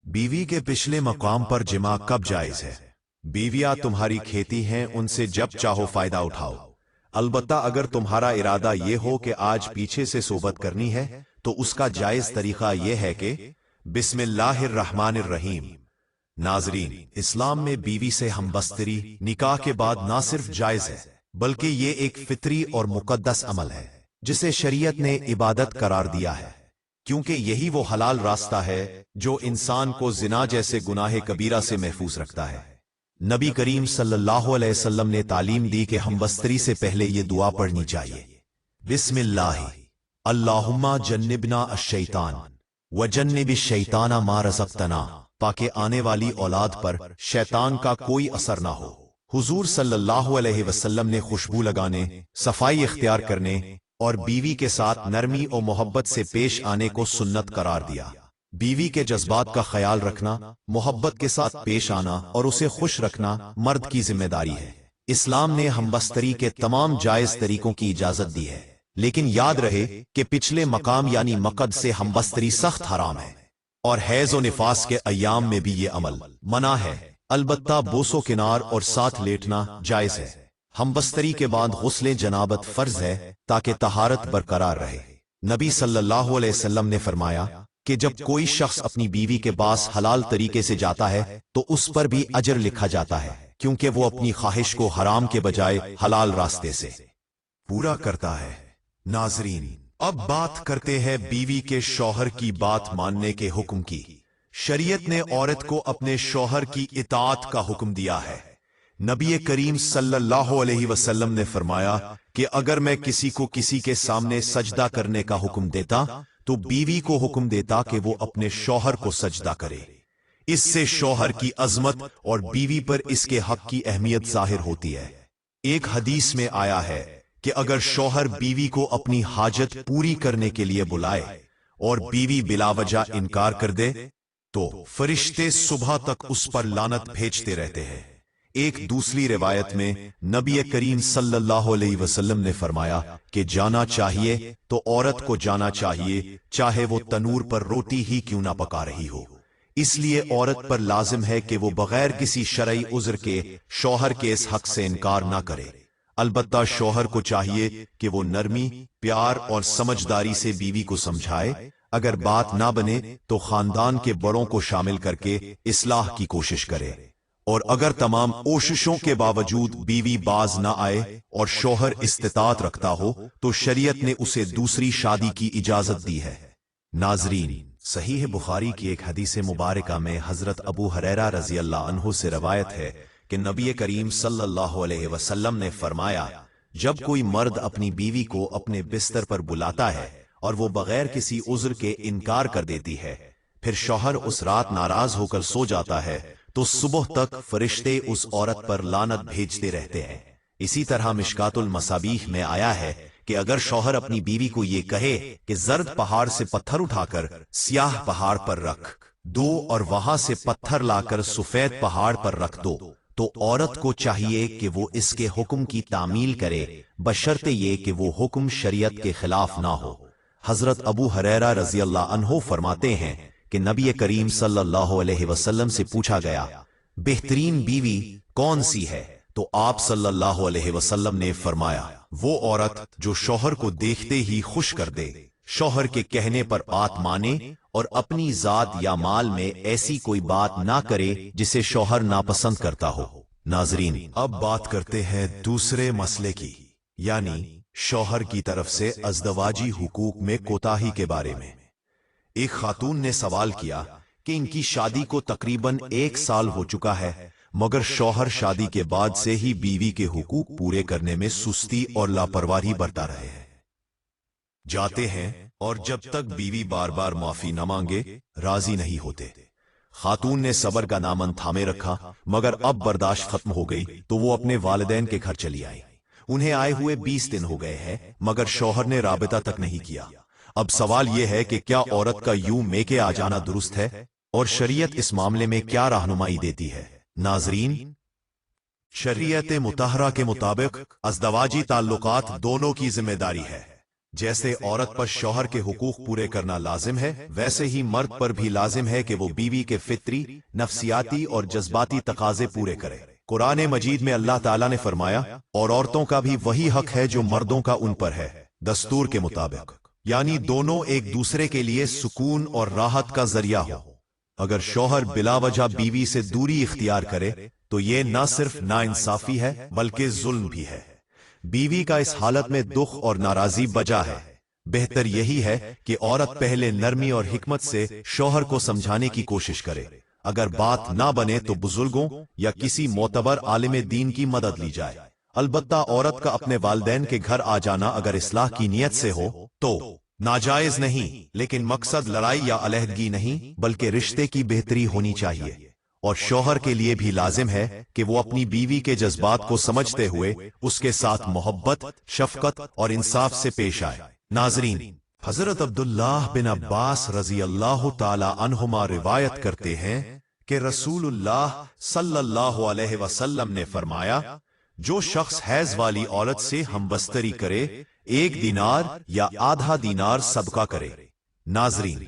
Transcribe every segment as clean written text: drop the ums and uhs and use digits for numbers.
बीवी के पिछले मकाम पर जिमा कब जायज है? बीवियां तुम्हारी खेती हैं, उनसे जब चाहो फायदा उठाओ। अलबत्ता अगर तुम्हारा इरादा ये हो कि आज पीछे से सोबत करनी है तो उसका जायज तरीका यह है कि बिस्मिल्लाहिर्रहमानिर्रहीम। नाजरीन, इस्लाम में बीवी से हमबस्तरी निकाह के बाद ना सिर्फ जायज है बल्कि ये एक फितरी और मुकद्दस अमल है जिसे शरीयत ने इबादत करार दिया है, क्योंकि यही वो हलाल रास्ता है जो इंसान को जिना जैसे गुनाह कबीरा से महफूज रखता है। नबी करीम सल्लल्लाहु अलैहि वसल्लम ने तालीम दी कि हमबस्तरी से पहले ये दुआ पढ़नी चाहिए, बिस्मिल्लाह अल्लाहुम्मा जन्निबना अश-शैतान व जन्निबिश शैताना मा रज़क़तना, ताकि आने वाली औलाद पर शैतान का कोई असर ना हो। हुजूर सल्लल्लाहु अलैहि वसल्लम ने खुशबू लगाने, सफाई इख्तियार करने और बीवी के साथ नरमी और मोहब्बत से पेश आने को सुन्नत करार दिया। बीवी के जज्बात का ख्याल रखना, मोहब्बत के साथ पेश आना और उसे खुश रखना मर्द की जिम्मेदारी है। इस्लाम ने हमबस्तरी के तमाम जायज तरीकों की इजाजत दी है, लेकिन याद रहे कि पिछले मकाम यानी मकद से हमबस्तरी सख्त हराम है और हैज और निफास के अय्याम में भी ये अमल मना है। अलबत्ता बोसो किनार और साथ लेटना जायज है। हमबस्तरी के बाद गुस्ले जनाबत फर्ज है ताकि तहारत बरकरार रहे। नबी सल्लल्लाहु अलैहि वसल्लम ने फरमाया कि जब कोई शख्स अपनी बीवी के पास हलाल तरीके से जाता है तो उस पर भी अजर लिखा जाता है, क्योंकि वो अपनी ख्वाहिश को हराम के बजाय हलाल रास्ते से पूरा करता है। नाजरीन, अब बात करते हैं बीवी के शौहर की बात मानने के हुक्म की। शरीयत ने औरत को अपने शौहर की इताअत का हुक्म दिया है। नबी करीम सल्लल्लाहु अलैहि वसल्लम ने फरमाया कि अगर मैं किसी को किसी के सामने सजदा करने का हुक्म देता तो बीवी को हुक्म देता कि वो अपने शौहर को सजदा करे। इससे शौहर की अजमत और बीवी पर इसके हक की अहमियत जाहिर होती है। एक हदीस में आया है कि अगर शौहर बीवी को अपनी हाजत पूरी करने के लिए बुलाए और बीवी बिलावजह इनकार कर दे तो फरिश्ते सुबह तक उस पर लानत भेजते रहते हैं। एक दूसरी रिवायत में नबी करीम सल्लल्लाहु अलैहि वसल्लम ने फरमाया कि जाना चाहिए तो औरत को जाना चाहिए, चाहे वो तनूर पर रोटी ही क्यों ना पका रही हो। इसलिए औरत पर लाजिम है कि वो बगैर किसी शरई उज़्र के शौहर के इस हक से इनकार ना करे। अलबत्ता शौहर को चाहिए कि वो नरमी, प्यार और समझदारी से बीवी को समझाए। अगर बात ना बने तो खानदान के बड़ों को शामिल करके इस्लाह की कोशिश करे, और अगर तमाम कोशिशों के बावजूद बीवी बाज ना आए और शौहर इस्तिताअत रखता हो तो शरीयत ने उसे दूसरी शादी की इजाजत दी है। नाजरीन, सहीह बुखारी की एक हदीस मुबारका में हजरत अबू हुरैरा रज़ी अल्लाह अन्हु से रवायत है कि नबी करीम सल्लल्लाहु अलैहि वसल्लम ने फरमाया, जब कोई मर्द अपनी बीवी को अपने बिस्तर पर बुलाता है और वो बगैर किसी उज़्र के इनकार कर देती है, फिर शौहर उस रात नाराज होकर सो जाता है तो सुबह तक फरिश्ते उस औरत पर लानत भेजते रहते हैं। इसी तरह मिशकातुल मसाबीह में आया है कि अगर शौहर अपनी बीवी को ये कहे कि जर्द पहाड़ से पत्थर उठाकर स्याह पहाड़ पर रख दो और वहां से पत्थर लाकर सफेद पहाड़ पर रख दो, तो औरत को चाहिए कि वो इसके हुक्म की तामील करे, बशर्ते ये कि वो हुक्म शरीयत के खिलाफ ना हो। हजरत अबू हुरैरा रज़ी अल्लाह अन्हु फरमाते हैं कि नबी करीम सल्लल्लाहु अलैहि वसल्लम से पूछा गया, बेहतरीन बीवी कौन सी है? तो आप सल्लल्लाहु अलैहि वसल्लम ने फरमाया, वो औरत जो शौहर को देखते ही खुश कर दे, शौहर के कहने पर बात माने और अपनी जात या माल में ऐसी कोई बात ना करे जिसे शौहर नापसंद करता हो। नाजरीन, अब बात करते हैं दूसरे मसले की, यानी शौहर की तरफ से अज़दवाजी हुकूक में कोताही के बारे में। एक खातून ने सवाल किया कि इनकी शादी को तकरीबन 1 साल हो चुका है, मगर शौहर शादी के बाद से ही बीवी के हुकूक पूरे करने में सुस्ती और लापरवाही बरता रहे हैं। जाते हैं और जब तक बीवी बार बार माफी न मांगे राजी नहीं होते। खातून ने सब्र का दामन थामे रखा, मगर अब बर्दाश्त खत्म हो गई तो वो अपने वालिदैन के घर चली आई। उन्हें आए हुए 20 दिन हो गए हैं, मगर शौहर ने राबिता तक नहीं किया। अब सवाल यह है कि क्या औरत का यूं मेके आ जाना दुरुस्त है और शरीयत इस मामले में क्या रहनुमाई देती है? नाजरीन, शरीयत मुतहरा के मुताबिक अज़दवाजी ताल्लुकात दोनों की जिम्मेदारी है। जैसे औरत पर शौहर के हुकूक पूरे करना लाजिम है, वैसे ही मर्द पर भी लाजिम है कि वो बीवी के फित्री, नफ्सियाती और जज्बाती तकाजे पूरे करे। कुरान मजीद में अल्लाह ताला ने फरमाया, और औरतों का भी वही हक है जो मर्दों का उन पर है, दस्तूर के मुताबिक, यानी दोनों एक दूसरे के लिए सुकून और राहत का जरिया हो। अगर शौहर बिलावजह बीवी से दूरी इख्तियार करे तो ये न सिर्फ नाइंसाफी है बल्कि जुल्म भी है। बीवी का इस हालत में दुख और नाराजी बजा है। बेहतर यही है कि औरत पहले नरमी और हिकमत से शौहर को समझाने की कोशिश करे। अगर बात ना बने तो बुजुर्गों या किसी मोतबर आलिम दीन की मदद ली जाए। अलबत्ता औरत का अपने वालिदैन के घर आ जाना अगर इस्लाह की नियत से हो तो नाजायज नहीं, लेकिन मकसद लड़ाई या अलहदगी नहीं बल्कि रिश्ते की बेहतरी होनी चाहिए। और शौहर के लिए भी लाजिम है कि वो अपनी बीवी के जज्बात को समझते हुए उसके साथ मोहब्बत, शफकत और इंसाफ से पेश आए। नाजरीन, हजरत अब्दुल्लाह बिन अब्बास रजी अल्लाह ताला अन्हुमा रिवायत करते हैं कि रसूलुल्लाह सल्लल्लाहु अलैहि वसल्लम ने फरमाया, जो शख्स हैज वाली औरत से हमबस्तरी करे 1 दिनार या आधा दिनार सदका करे। नाजरीन,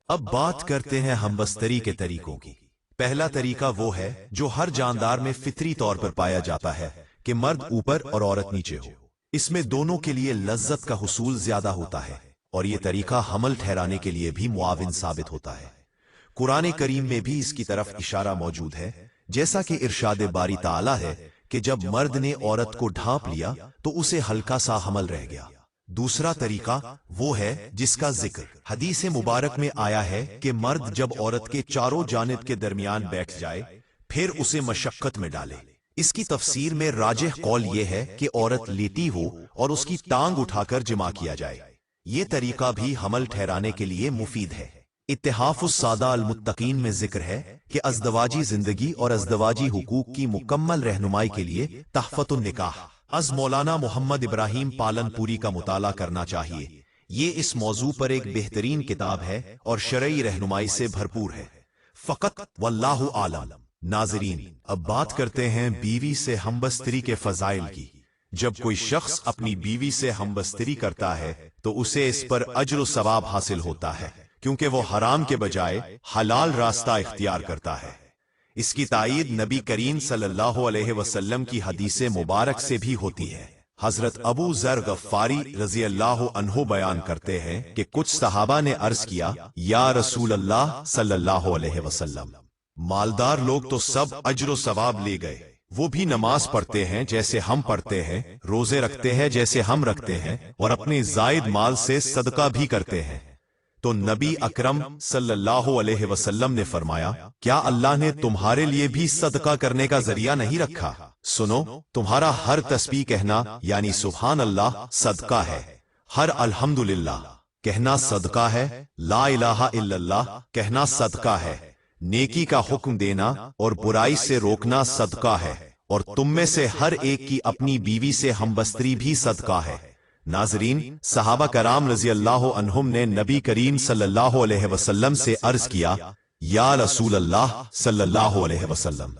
अब बात करते हैं हमबस्तरी के तरीकों की। पहला तरीका वो है जो हर जानदार में फितरी तौर पर पाया जाता है कि मर्द ऊपर और औरत नीचे हो। इसमें दोनों के लिए लज्जत का हुसूल ज्यादा होता है और ये तरीका हमल ठहराने के लिए भी मुआविन साबित होता है। कुरान करीम में भी इसकी तरफ इशारा मौजूद है, जैसा कि इरशाद बारी ताला है कि जब मर्द ने औरत को ढांप लिया तो उसे हल्का सा हमल रह गया। दूसरा तरीका वो है जिसका जिक्र हदीस मुबारक में आया है कि मर्द जब औरत के चारों जानिब के दरमियान बैठ जाए फिर उसे मशक्कत में डाले। इसकी तफसीर में राजिह कौल ये है कि औरत लेटी हो और उसकी टांग उठाकर जिमा किया जाए। ये तरीका भी हमल ठहराने के लिए मुफीद है। इत्तिहाफुस सादा अल मुत्तकीन में जिक्र है कि अज़दवाजी जिंदगी और अज़दवाजी हुकूक की मुकम्मल रहनुमाई के लिए तहफ़तुन निकाह अज़ मौलाना मोहम्मद इब्राहिम पालनपुरी का मुताला करना चाहिए। ये इस मौजू पर एक बेहतरीन किताब है और शरई रहनुमाई से भरपूर है। फ़क़त वल्लाहु आलम। नाज़रीन, अब बात करते हैं बीवी से हमबस्तरी के फ़ज़ाइल की। जब कोई शख्स अपनी बीवी से हमबस्तरी करता है तो उसे इस पर अज्र व सवाब हासिल होता है, क्योंकि वो हराम के बजाय हलाल रास्ता इख्तियार करता है। इसकी तायीद नबी करीम सल्लल्लाहु अलैहि वसल्लम की हदीस मुबारक से भी होती है। हजरत अबू ज़र गफ्फारी रज़ी अल्लाह अन्हु बयान करते हैं कि कुछ सहाबा ने अर्ज किया, या रसूल अल्लाह सल्लल्लाहु अलैहि वसल्लम, मालदार लोग तो सब अज्र सवाब ले गए, वो भी नमाज पढ़ते हैं जैसे हम पढ़ते हैं, रोजे रखते हैं जैसे हम रखते हैं, और अपने जायद माल से सदका भी करते हैं। तो नबी अकरम सल्लल्लाहु अलैहि वसल्लम ने फरमाया, क्या अल्लाह ने तुम्हारे लिए भी सदका करने का जरिया नहीं रखा? सुनो, तुम्हारा हर तस्बीह कहना यानी सुभान अल्लाह सदका है, हर अल्हम्दुलिल्लाह कहना सदका है, ला इलाहा इल्लल्लाह कहना सदका है, नेकी का हुक्म देना और बुराई से रोकना सदका है, और तुम में से हर एक की अपनी बीवी से हमबस्तरी भी सदका है। नाजरीन, सहाबा कराम रज़ी अल्लाह अन्हुम ने नबी करीम सल्लल्लाहु अलैहि वसल्लम से अर्ज किया, या रसूल अल्लाह सल्लल्लाहु अलैहि वसल्लम,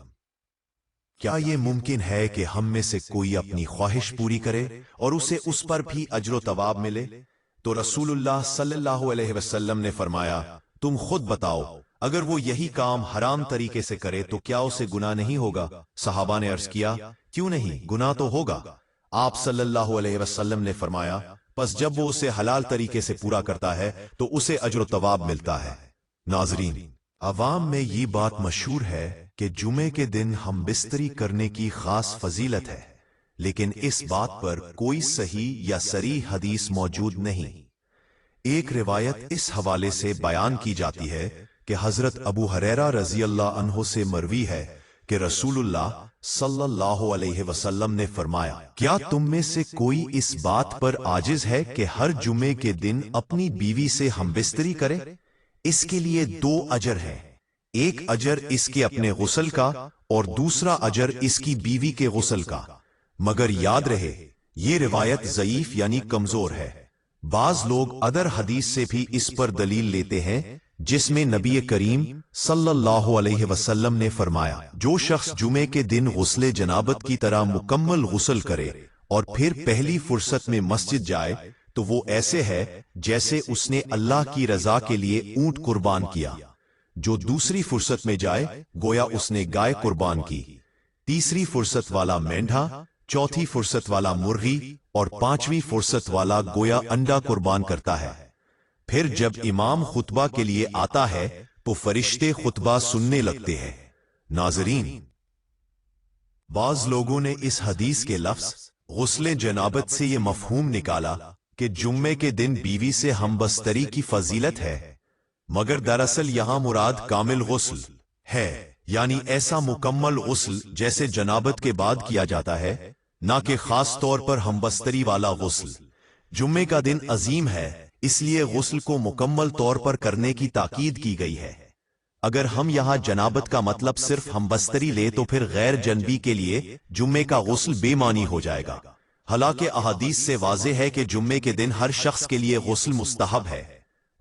क्या ये मुमकिन है कि हम में से कोई अपनी ख्वाहिश पूरी करे और उसे उस पर भी अज्र तवाब मिले? तो रसूलुल्लाह सल्लल्लाहु अलैहि वसल्लम ने फरमाया, तुम खुद बताओ, अगर वो यही काम हराम तरीके से करे तो क्या उसे गुनाह नहीं होगा? सहाबा ने अर्ज किया, क्यों नहीं, गुनाह तो होगा। आप सल्लल्लाहु अलैहि वसल्लम ने फरमाया, बस जब वो उसे हलाल तरीके से पूरा करता है तो उसे अज्र तवाब मिलता है। नाजरीन, अवाम में ये बात मशहूर है कि जुमे के दिन हम बिस्तरी करने की खास फजीलत है, लेकिन इस बात पर कोई सही या सरी हदीस मौजूद नहीं। एक रिवायत इस हवाले से बयान की जाती है कि हजरत अबू हुरैरा रज़ी अल्लाह अन्हु से मरवी है कि रसूलुल्लाह सल्लल्लाहु अलैहि वसल्लम ने फरमाया, क्या तुम में से कोई इस बात पर आजिज है कि हर जुमे के दिन अपनी बीवी से हमबिस्तरी करे? इसके लिए 2 अजर हैं, एक अजर इसके अपने गुस्ल का और दूसरा अजर इसकी बीवी के गुस्ल का। मगर याद रहे, ये रिवायत ज़ईफ यानी कमजोर है। बाज लोग अदर हदीस से भी इस पर दलील लेते हैं, जिसमें नबी करीम सल्लल्लाहु अलैहि वसल्लम ने फरमाया, जो शख्स जुमे के दिन गुस्ले जनाबत की तरह मुकम्मल गुस्ल करे और फिर पहली फुर्सत में मस्जिद जाए تو وہ ایسے ہے جیسے اس نے اللہ کی رضا کے لیے اونٹ قربان کیا۔ جو دوسری فرصت میں جائے گویا اس نے گائے قربان کی، تیسری فرصت والا مینڈھا، چوتھی فرصت والا مرغی اور پانچویں فرصت والا گویا انڈا قربان کرتا ہے۔ پھر جب امام خطبہ کے لیے آتا ہے تو فرشتے خطبہ سننے لگتے ہیں۔ ناظرین، بعض لوگوں نے اس حدیث کے لفظ غسل جنابت سے یہ مفہوم نکالا کہ جمعے کے دن بیوی سے ہمبستری کی فضیلت ہے، مگر دراصل یہاں مراد کامل غسل ہے، یعنی ایسا مکمل غسل جیسے جنابت کے بعد کیا جاتا ہے، نہ کہ خاص طور پر ہمبستری والا غسل۔ جمعے کا دن عظیم ہے، اس لیے غسل کو مکمل طور پر کرنے کی تاکید کی گئی ہے۔ اگر ہم یہاں جنابت کا مطلب صرف ہمبستری لے تو پھر غیر جنبی کے لیے جمعے کا غسل بے معنی ہو جائے گا، حالانکہ احادیث سے واضح ہے کہ جمعے کے دن ہر شخص کے لیے غسل مستحب ہے۔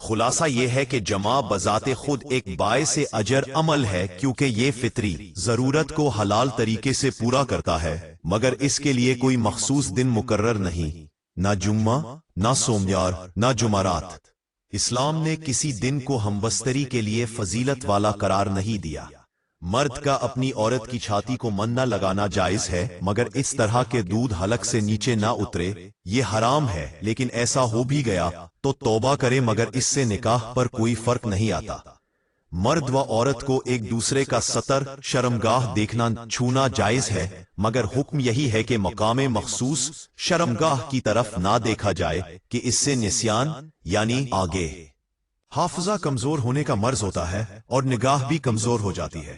خلاصہ یہ ہے کہ جماع بذات خود ایک باعث اجر عمل ہے، کیونکہ یہ فطری ضرورت کو حلال طریقے سے پورا کرتا ہے، مگر اس کے لیے کوئی مخصوص دن مقرر نہیں، نہ جمعہ، نہ سوموار، نہ جمعرات۔ اسلام نے کسی دن کو ہمبستری کے لیے فضیلت والا قرار نہیں دیا۔ مرد کا اپنی عورت کی چھاتی کو من نہ لگانا جائز ہے، مگر اس طرح کے دودھ حلق سے نیچے نہ اترے، یہ حرام ہے، لیکن ایسا ہو بھی گیا تو توبہ کرے، مگر اس سے نکاح پر کوئی فرق نہیں آتا۔ مرد و عورت کو ایک دوسرے کا سطر شرمگاہ دیکھنا چھونا جائز ہے، مگر حکم یہی ہے کہ مقام مخصوص شرمگاہ کی طرف نہ دیکھا جائے کہ اس سے نسیان یعنی آگے حافظہ کمزور ہونے کا مرض ہوتا ہے اور نگاہ بھی کمزور ہو جاتی ہے۔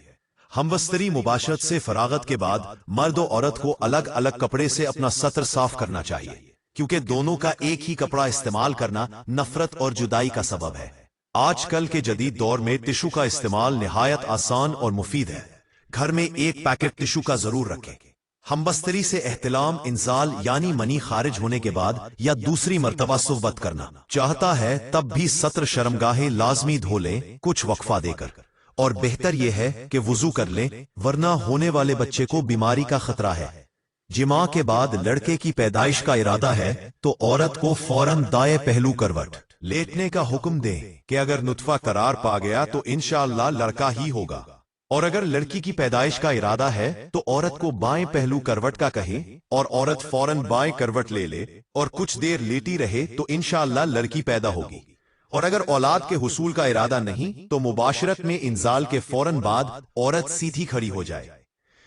ہمبستری مباشرت سے فراغت کے بعد مرد و عورت کو الگ الگ کپڑے سے اپنا سطر صاف کرنا چاہیے، کیونکہ دونوں کا ایک ہی کپڑا استعمال کرنا نفرت اور جدائی کا سبب ہے۔ آج کل کے جدید دور میں ٹشو کا استعمال نہایت آسان اور مفید ہے۔ گھر میں ایک پیکٹ ٹشو کا ضرور رکھیں۔ ہمبستری سے احتلام انزال یعنی منی خارج ہونے کے بعد یا دوسری مرتبہ صحبت کرنا چاہتا ہے تب بھی سطر شرمگاہیں لازمی دھو لیں کچھ وقفہ دے کر، اور بہتر یہ ہے کہ وضو کر لیں، ورنہ ہونے والے بچے کو بیماری کا خطرہ ہے۔ جماع کے بعد لڑکے کی پیدائش کا ارادہ ہے تو عورت کو فوراً دائیں پہلو کروٹ لیٹنے کا حکم دیں کہ اگر نطفہ قرار پا گیا تو انشاءاللہ لڑکا ہی ہوگا، اور اگر لڑکی کی پیدائش کا ارادہ ہے تو عورت کو بائیں پہلو کروٹ کا کہیں اور عورت فوراً بائیں کروٹ لے لے اور کچھ دیر لیٹی رہے تو انشاءاللہ لڑکی پیدا ہوگی۔ اور اگر اولاد کے حصول کا ارادہ نہیں تو مباشرت میں انزال کے فوراً بعد عورت سیدھی کھڑی ہو جائے۔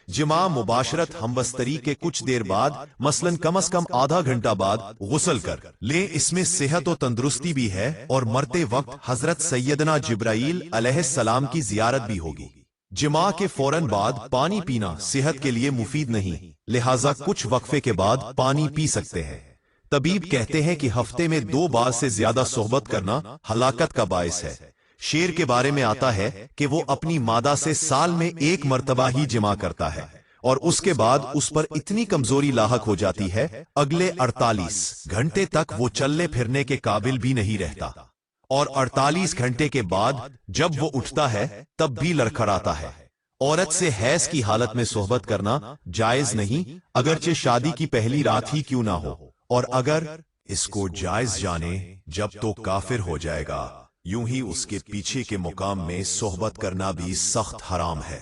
جماع مباشرت ہمبستری کے کچھ دیر بعد مثلاً کم از کم آدھا گھنٹہ بعد غسل کر لیں، اس میں صحت و تندرستی بھی ہے، اور مرتے وقت حضرت سیدنا جبرائیل علیہ السلام کی زیارت بھی ہوگی۔ جماع کے فوراً بعد پانی پینا صحت کے لیے مفید نہیں، لہٰذا کچھ وقفے کے بعد پانی پی سکتے ہیں۔ طبیب کہتے ہیں کہ ہفتے میں 2 بار سے زیادہ صحبت کرنا ہلاکت کا باعث ہے۔ شیر کے بارے میں آتا ہے کہ وہ اپنی مادہ سے سال میں 1 مرتبہ ہی جماع کرتا ہے، اور اس کے بعد اس پر اتنی کمزوری لاحق ہو جاتی ہے اگلے 48 گھنٹے تک وہ چلنے پھرنے کے قابل بھی نہیں رہتا، اور 48 گھنٹے کے بعد جب وہ اٹھتا ہے تب بھی لڑکھڑاتا ہے۔ عورت سے حیض کی حالت میں صحبت کرنا جائز نہیں، اگرچہ شادی کی پہلی رات ہی کیوں نہ ہو، اور اگر اس کو جائز جانے جب تو کافر ہو جائے گا، یوں ہی اس کے پیچھے کے مقام میں صحبت کرنا بھی سخت حرام ہے۔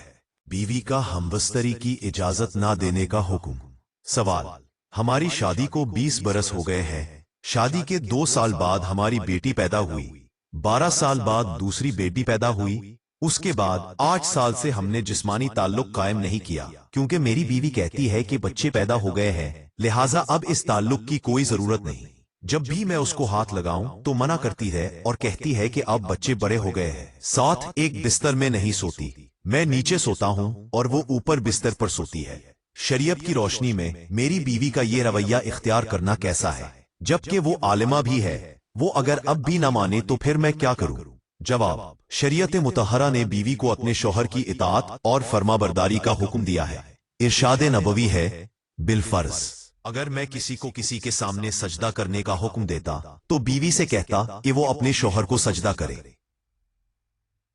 بیوی کا ہمبستری کی اجازت نہ دینے کا حکم۔ سوال: ہماری شادی کو 20 برس ہو گئے ہیں، شادی کے 2 سال بعد ہماری بیٹی پیدا ہوئی، 12 سال بعد دوسری بیٹی پیدا ہوئی، اس کے بعد 8 سال سے ہم نے جسمانی تعلق قائم نہیں کیا، کیونکہ میری بیوی کہتی ہے کہ بچے پیدا ہو گئے ہیں، لہٰذا اب اس تعلق کی کوئی ضرورت نہیں۔ جب بھی میں اس کو ہاتھ لگاؤں تو منع کرتی ہے اور کہتی ہے کہ اب بچے بڑے ہو گئے ہیں۔ ساتھ ایک بستر میں نہیں سوتی، میں نیچے سوتا ہوں اور وہ اوپر بستر پر سوتی ہے۔ شریعت کی روشنی میں میری بیوی کا یہ رویہ اختیار کرنا کیسا ہے؟ جبکہ وہ عالمہ بھی ہے، وہ اگر اب بھی نہ مانے تو پھر میں کیا کروں؟ جواب: شریعت مطہرہ نے بیوی کو اپنے شوہر کی اطاعت اور فرما برداری کا حکم دیا ہے۔ ارشاد نبوی ہے: بالفرض اگر میں کسی کو کسی کے سامنے سجدہ کرنے کا حکم دیتا تو بیوی سے کہتا کہ وہ اپنے شوہر کو سجدہ کرے۔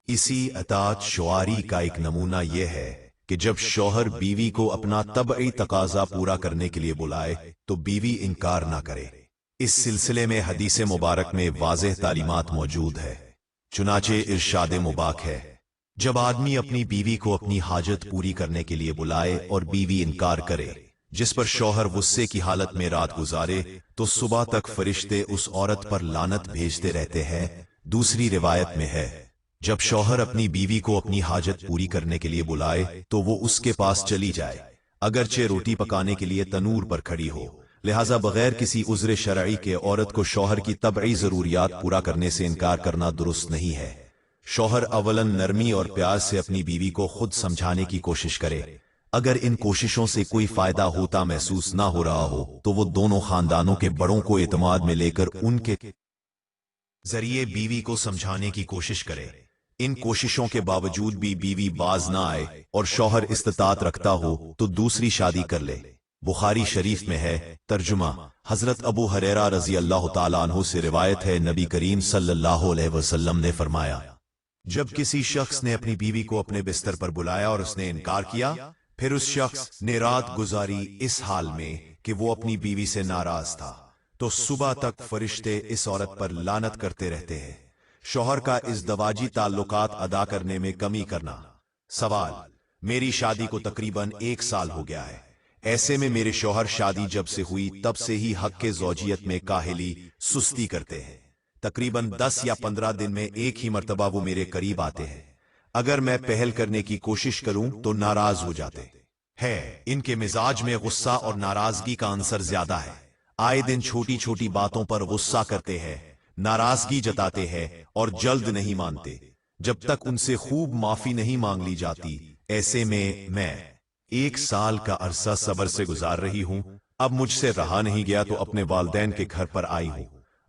اسی اطاعت شعاری کا ایک نمونہ یہ ہے کہ جب شوہر بیوی کو اپنا طبعی تقاضا پورا کرنے کے لیے بلائے تو بیوی انکار نہ کرے۔ इस सिलसिले में हदीस मुबारक में वाज़ेह तालीमात मौजूद है। चुनाचे इरशाद मुबारक है, जब आदमी अपनी बीवी को अपनी हाजत पूरी करने के लिए बुलाए और बीवी इनकार करे, जिस पर शौहर गुस्से की हालत में रात गुजारे, तो सुबह तक फरिश्ते उस औरत पर लानत भेजते रहते हैं। दूसरी रिवायत में है, जब शौहर अपनी बीवी को अपनी हाजत पूरी करने के लिए बुलाए तो वो उसके पास चली जाए, अगरचे रोटी पकाने के लिए तनूर पर खड़ी हो। लिहाजा बगैर किसी उज़्र शरई के औरत को शौहर की तबई जरूरियात पूरा करने से इनकार करना दुरुस्त नहीं है। शौहर अवलन नरमी और प्यार से अपनी बीवी को खुद समझाने की कोशिश करे। अगर इन कोशिशों से कोई फायदा होता महसूस ना हो रहा हो तो वो दोनों खानदानों के बड़ों को एतमाद में लेकर उनके जरिए बीवी को समझाने की कोशिश करे। इन कोशिशों के बावजूद भी बीवी बाज ना आए और शौहर इस्तात रखता हो तो दूसरी शादी कर ले। बुखारी शरीफ में है, तर्जुमा हजरत अबू हुरैरा रजी अल्लाह तआला अन्हु से रिवायत है, नबी करीम सल्लल्लाहु अलैहि वसल्लम ने फरमाया, जब किसी शख्स ने अपनी बीवी को अपने बिस्तर पर बुलाया और उसने इनकार किया, फिर उस शख्स ने रात गुजारी इस हाल में कि वो अपनी बीवी से नाराज था, तो सुबह तक फरिश्ते इस औरत पर लानत करते रहते हैं। शौहर का इज़दवाजी ताल्लुकात अदा करने में कमी करना। सवाल, मेरी शादी को तकरीबन 1 साल हो गया है। ऐसे में मेरे शौहर शादी जब से हुई तब से ही हक के ज़ौजियत में काहिली सुस्ती करते हैं। तकरीबन 10 या 15 दिन में एक ही मर्तबा वो मेरे करीब आते हैं। अगर मैं पहल करने की कोशिश करूं तो नाराज हो जाते हैं। इनके मिजाज में गुस्सा और नाराजगी का अंसर ज्यादा है। आए दिन छोटी छोटी बातों पर गुस्सा करते हैं, नाराजगी जताते हैं और जल्द नहीं मानते जब तक उनसे खूब माफी नहीं मांग ली जाती। ऐसे में मैं 1 साल का अरसा सब्र से गुजार रही हूं। अब मुझसे रहा नहीं गया तो अपने वालिदैन के घर पर आई हूं।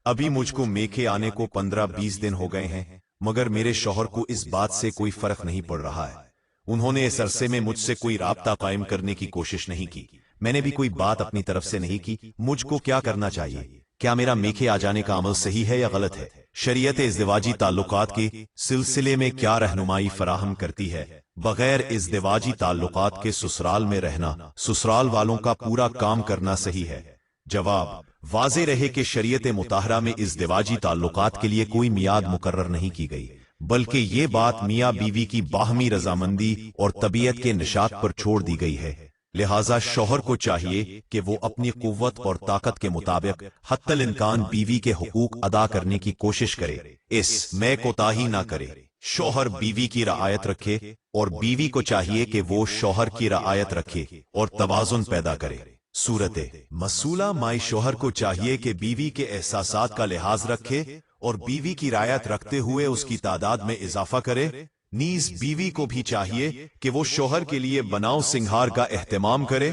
अभी मुझको मेखे आने को 15-20 दिन हो गए हैं, मगर मेरे शौहर को इस बात से कोई फर्क नहीं पड़ रहा है। उन्होंने इस अरसे में मुझसे कोई राब्ता कायम करने की कोशिश नहीं की। मैंने भी कोई बात अपनी तरफ से नहीं की। मुझको क्या करना चाहिए? क्या मेरा मेखे आ जाने का अमल सही है या गलत है? शरीयत इज़्दिवाजी ताल्लुकात के सिलसिले में क्या रहनुमाई फराहम करती है? बगैर इज़्दिवाजी ताल्लुकात के ससुराल में रहना, ससुराल वालों का पूरा काम करना सही है? जवाब, वाज़े रहे कि शरीयत मुताहरा में इज़्दिवाजी ताल्लुकात के लिए कोई मियाद मुकर्रर नहीं की गई, बल्कि ये बात मियाँ बीवी की बाहमी रजामंदी और तबीयत के निशात पर छोड़ दी गई है। लिहाजा शौहर को चाहिए कि वो अपनी कुव्वत और ताकत के मुताबिक हत्तल इम्कान बीवी के हुकूक अदा करने की कोशिश करे, इसमें कोताही ना करे। शौहर बीवी की रआयत रखे और बीवी को चाहिए कि वो शौहर की रआयत रखे और तवाज़ुन पैदा करे। सूरते मसूला माई शौहर को चाहिए कि बीवी के एहसासात का लिहाज रखे और बीवी की रायत रखते हुए उसकी तादाद में इजाफा करे। नीज बीवी को भी चाहिए कि वो शौहर के लिए बनाव सिंगार का एहतमाम करे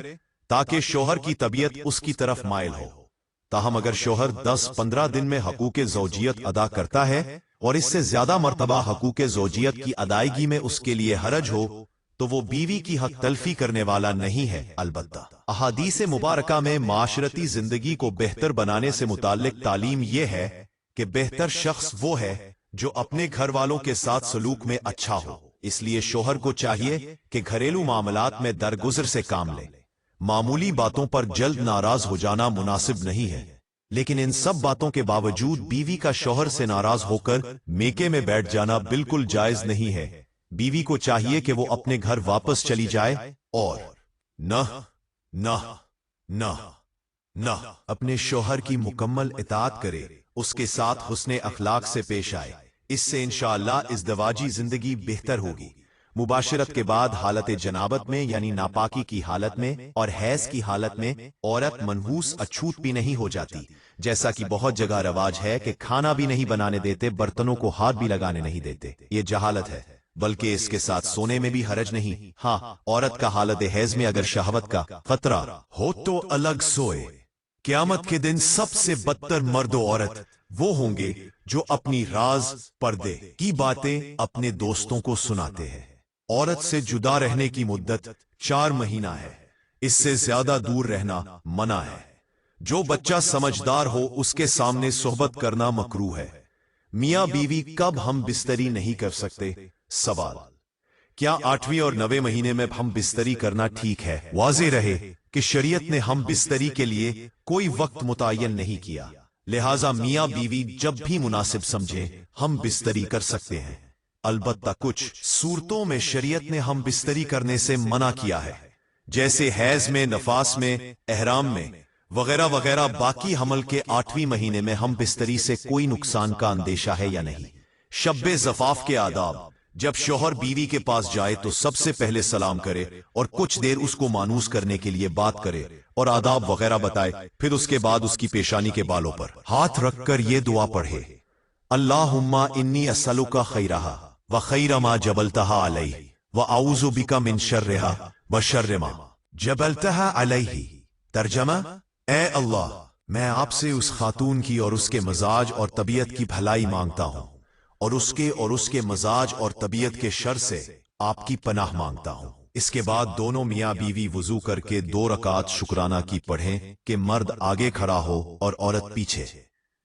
ताकि शौहर की तबीयत उसकी तरफ माइल हो। ताहम अगर शौहर 10-15 दिन में हकूक़े ज़ौजियत अदा करता है और इससे ज्यादा मर्तबा हकूक़े ज़ौजियत की अदायगी में उसके लिए हरज हो तो वो बीवी की हक तलफी करने वाला नहीं है। अलबत्ता अहादीस मुबारका में माशरती जिंदगी को बेहतर बनाने से मुताल्लिक तालीम यह है कि बेहतर शख्स वो है जो अपने घर वालों के साथ सलूक में अच्छा हो। इसलिए शौहर को चाहिए कि घरेलू मामलात में दरगुजर से काम ले। मामूली बातों पर जल्द नाराज हो जाना मुनासिब नहीं है, लेकिन इन सब बातों के बावजूद बीवी का शौहर से नाराज होकर मेके में बैठ जाना बिल्कुल जायज नहीं है। बीवी को चाहिए कि वो अपने घर वापस चली जाए और न अपने शौहर की मुकम्मल इताअत करे, उसके साथ हुस्ने अखलाक से पेश आए। इससे इंशाअल्लाह इज़्दिवाजी जिंदगी बेहतर होगी। मुबाशरत के बाद हालत जनाबत में यानी नापाकी की हालत में और हैज की हालत में औरत मनहूस अछूत भी नहीं हो जाती, जैसा कि बहुत जगह रवाज है कि खाना भी नहीं बनाने देते, बर्तनों को हाथ भी लगाने नहीं देते। ये जहालत है, बल्कि इसके साथ सोने में भी हरज नहीं। हाँ, औरत का हालत हैज में अगर शहवत का खतरा हो तो अलग सोए। क़यामत के दिन सबसे बदतर मर्द औरत वो होंगे जो अपनी राज पर्दे की बातें अपने दोस्तों को सुनाते हैं। औरत से जुदा रहने की मुद्दत 4 महीना है, इससे ज्यादा दूर रहना मना है। जो बच्चा समझदार हो उसके सामने सोहबत करना मकरूह है। मियाँ बीवी कब हम बिस्तरी नहीं कर सकते? सवाल, क्या 8वें और 9वें महीने में हम बिस्तरी करना ठीक है? वाज़े रहे कि शरीयत ने हम बिस्तरी के लिए कोई वक्त मुतय्यन नहीं किया। लिहाजा मियाँ बीवी जब भी मुनासिब समझें हम बिस्तरी कर सकते हैं। अलबत्ता कुछ सूरतों में शरीयत ने हम बिस्तरी करने से मना किया है, जैसे हैज में, नफास में, एहराम में वगैरह वगैरह। बाकी हमल के 8वें महीने में हम बिस्तरी से कोई नुकसान का अंदेशा है या नहीं। शब्बे ज़फ़ाफ के आदाब: जब शौहर बीवी के पास जाए तो सबसे पहले सलाम करे और कुछ देर उसको मानूस करने के लिए बात करे और आदाब वगैरह बताए। फिर उसके बाद उसकी पेशानी के बालों पर हाथ रखकर ये दुआ पढ़े, अल्लाहुम्मा इन्नी अस्सलुका खैरहा व खैर मा जबलतहा अलैहि व आऊज़ु बिका मिन शर्रिहा व शर्रि मा जबलतहा अलैहि। तर्जमा: ए अल्लाह, मैं आपसे उस खातून की और उसके मजाज और तबीयत की भलाई मांगता हूँ और उसके मजाज और तबीयत के शर से आपकी पनाह मांगता हूँ। इसके बाद दोनों मियाँ बीवी वुजू करके 2 रकात शुक्राना की पढ़ें कि मर्द आगे खड़ा हो और औरत पीछे।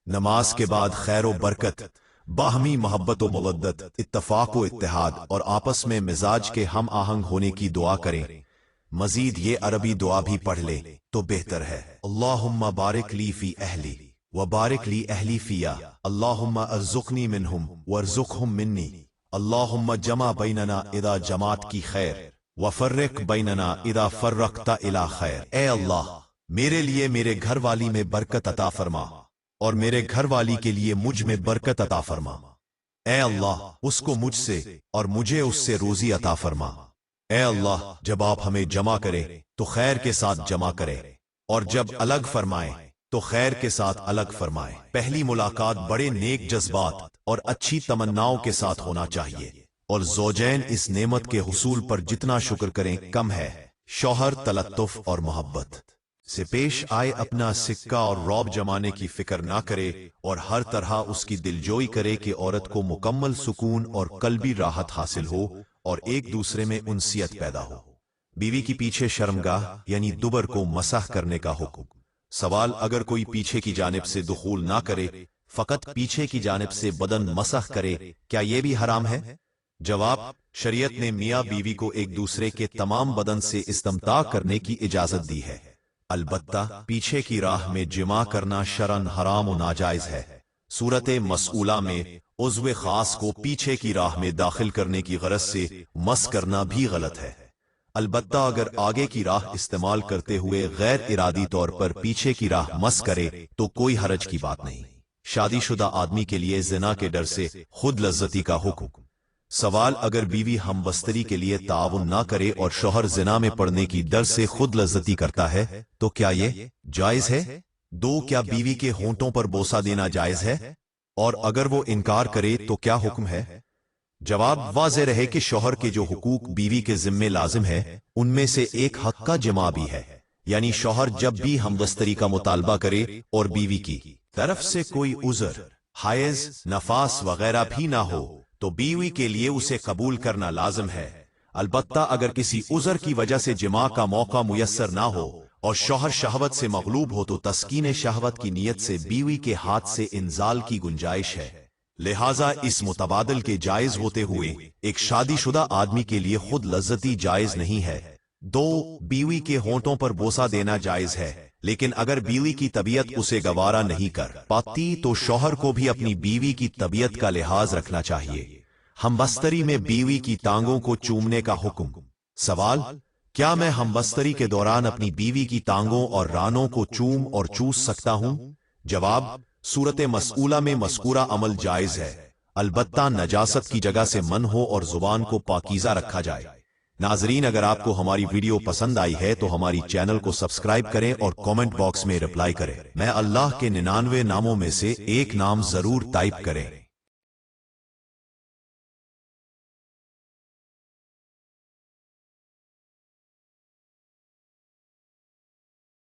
नमाज के बाद खैर व बरकत, बाहमी मोहब्बत व मवद्दत, इत्तफाक व इत्तेहाद और आपस में मिजाज के हम आहंग होने की दुआ करें। मजीद ये अरबी दुआ भी पढ़ ले तो बेहतर है। अल्लाहुम्मा बारिक ली फी अहली व बारिक ली अहली फिया, अल्लाहुम्मा अर्जुकनी मिनहुम वर्जुकहुम मिन्नी, अल्लाहुम्मा जमा बैनना इदा जमात की खैर व फर्रिक बैनना इदा फर्रकता इला खैर। ए अल्लाह, मेरे लिए मेरे घर वाली में बरकत अता फरमा और मेरे घर वाली के लिए मुझ में बरकत अता फरमा। ए अल्लाह, उसको मुझसे और मुझे उससे रोजी अता फरमा। ए अल्लाह, जब आप हमें जमा करें तो खैर के साथ जमा करें और जब अलग फरमाएं तो खैर के साथ अलग फरमाएं। पहली मुलाकात बड़े नेक जज्बात और अच्छी तमन्नाओं के साथ होना चाहिए और ज़ौजैन इस नेमत के हुसूल पर जितना शुक्र करें कम है। शौहर तलत्तुफ और मोहब्बत से पेश आए, अपना सिक्का और रौब जमाने की फिक्र ना करे और हर तरह उसकी दिलजोई करे कि औरत को मुकम्मल सुकून और कल्बी राहत हासिल हो और एक दूसरे में उनसियत पैदा हो। बीवी की पीछे शर्मगाह यानी दुबर को मसह करने का हुक्म। सवाल: अगर कोई पीछे की जानिब से दुखूल ना करे, फकत पीछे की जानिब से बदन मसह करे, क्या यह भी हराम है? जवाब: शरीयत ने मियाँ बीवी को एक दूसरे के तमाम बदन से इस्तिमता करने की इजाजत दी है। अलबत्ता पीछे की राह में जिमा करना शरन हराम और नाजायज है। सूरत मसऊला में उज़्व खास को पीछे की राह में दाखिल करने की गरज से मस करना भी गलत है। अलबत्ता अगर आगे की राह इस्तेमाल करते हुए गैर इरादी तौर पर पीछे की राह मस करे तो कोई हरज की बात नहीं। शादीशुदा आदमी के लिए ज़िना के डर से खुद लज्जती का हुक्म। सवाल: अगर बीवी हम बस्तरी के लिए ताउन ना करे और शौहर ज़िना में पड़ने की डर से खुद लज्जती करता है तो क्या ये जायज है? 2. क्या बीवी के होंठों पर बोसा देना जायज है और अगर वो इनकार करे तो क्या हुक्म है? जवाब: वाज़ेह रहे कि शौहर के जो हुकूक बीवी के जिम्मे लाजिम है उनमें से एक हक का जमा भी है, यानी शौहर जब भी हमबस्तरी का मुतालबा करे और बीवी की तरफ से कोई उज़र, हायज, नफास वगैरह भी ना हो तो बीवी के लिए उसे कबूल करना लाजिम है। अलबत्ता अगर किसी उज़र की वजह से जिमा का मौका मुयस्सर ना हो और शौहर शहवत से मगलूब हो तो तस्कीन शहवत की नीयत से बीवी के हाथ से इंजाल की गुंजाइश है। लिहाजा इस मुतबादल के जायज होते हुए एक शादीशुदा आदमी के लिए खुद लज्जती जायज नहीं है। 2. बीवी के होंठों पर बोसा देना जायज है, लेकिन अगर बीवी की तबीयत उसे गवारा नहीं कर पाती तो शौहर को भी अपनी बीवी की तबीयत का लिहाज रखना चाहिए। हमबस्तरी में बीवी की टांगों को चूमने का हुक्म। सवाल: क्या मैं हमबस्तरी के दौरान अपनी बीवी की टांगों और रानों को चूम और चूस सकता हूं? जवाब: सूरत मसऊला में मस्कूरा अमल जायज है, अलबत्ता नजासत की जगह से मन हो और जुबान को पाकीज़ा रखा जाए। नाजरीन, अगर आपको हमारी वीडियो पसंद आई है तो हमारी चैनल को सब्सक्राइब करें और कमेंट बॉक्स में रिप्लाई करें। मैं अल्लाह के 99 नामों में से एक नाम जरूर टाइप करें।